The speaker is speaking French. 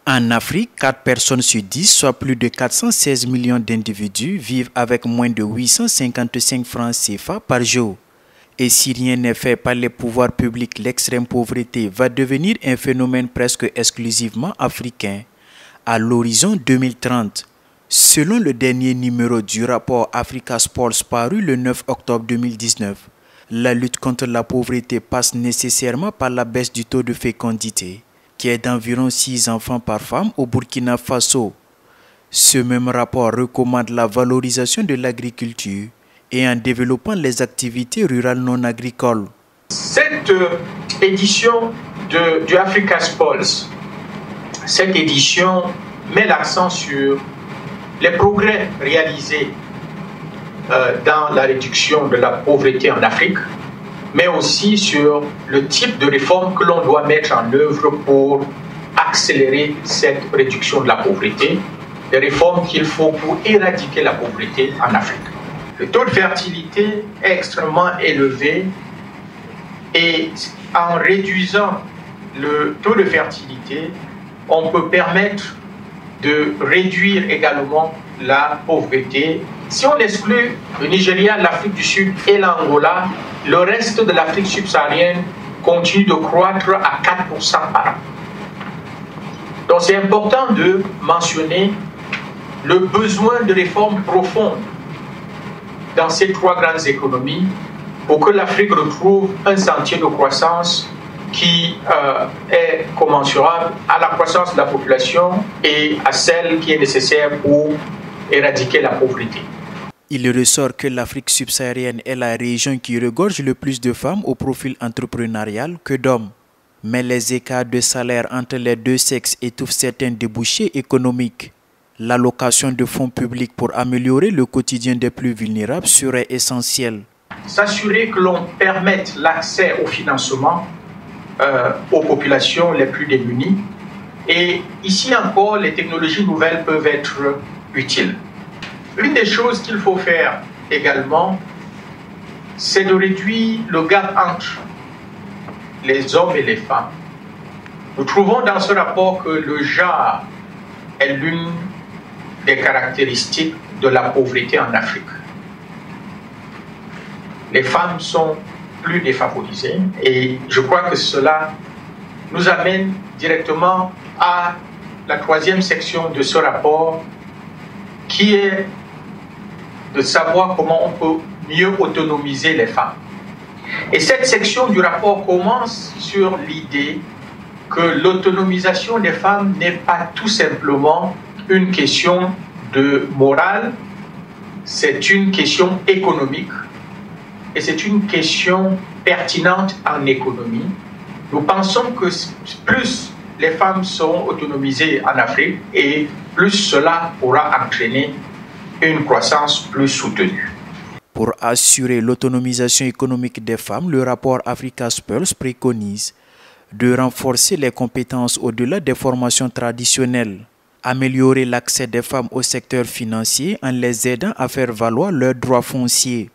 En Afrique, 4 personnes sur 10, soit plus de 416 millions d'individus, vivent avec moins de 855 francs CFA par jour. Et si rien n'est fait par les pouvoirs publics, l'extrême pauvreté va devenir un phénomène presque exclusivement africain à l'horizon 2030. Selon le dernier numéro du rapport Africa Sports paru le 9 octobre 2019, la lutte contre la pauvreté passe nécessairement par la baisse du taux de fécondité, qui est d'environ 6 enfants par femme au Burkina Faso. Ce même rapport recommande la valorisation de l'agriculture et en développant les activités rurales non agricoles. Cette édition du Africa Sports, cette édition met l'accent sur les progrès réalisés dans la réduction de la pauvreté en Afrique, mais aussi sur le type de réformes que l'on doit mettre en œuvre pour accélérer cette réduction de la pauvreté, des réformes qu'il faut pour éradiquer la pauvreté en Afrique. Le taux de fertilité est extrêmement élevé et en réduisant le taux de fertilité, on peut permettre de réduire également la pauvreté. Si on exclut le Nigeria, l'Afrique du Sud et l'Angola, le reste de l'Afrique subsaharienne continue de croître à 4% par an. Donc c'est important de mentionner le besoin de réformes profondes dans ces 3 grandes économies pour que l'Afrique retrouve un sentier de croissance qui est commensurable à la croissance de la population et à celle qui est nécessaire pour éradiquer la pauvreté. Il ressort que l'Afrique subsaharienne est la région qui regorge le plus de femmes au profil entrepreneurial que d'hommes. Mais les écarts de salaire entre les deux sexes étouffent certains débouchés économiques. L'allocation de fonds publics pour améliorer le quotidien des plus vulnérables serait essentielle. S'assurer que l'on permette l'accès au financement aux populations les plus démunies. Et ici encore, les technologies nouvelles peuvent être utiles. Une des choses qu'il faut faire également, c'est de réduire le gap entre les hommes et les femmes. Nous trouvons dans ce rapport que le genre est l'une des caractéristiques de la pauvreté en Afrique. Les femmes sont plus défavorisées et je crois que cela nous amène directement à la 3e section de ce rapport qui est de savoir comment on peut mieux autonomiser les femmes. Et cette section du rapport commence sur l'idée que l'autonomisation des femmes n'est pas tout simplement une question de morale, c'est une question économique et c'est une question pertinente en économie. Nous pensons que plus les femmes sont autonomisées en Afrique et plus cela pourra entraîner une croissance plus soutenue. Pour assurer l'autonomisation économique des femmes, le rapport Africa Sports préconise de renforcer les compétences au-delà des formations traditionnelles, améliorer l'accès des femmes au secteur financier en les aidant à faire valoir leurs droits fonciers,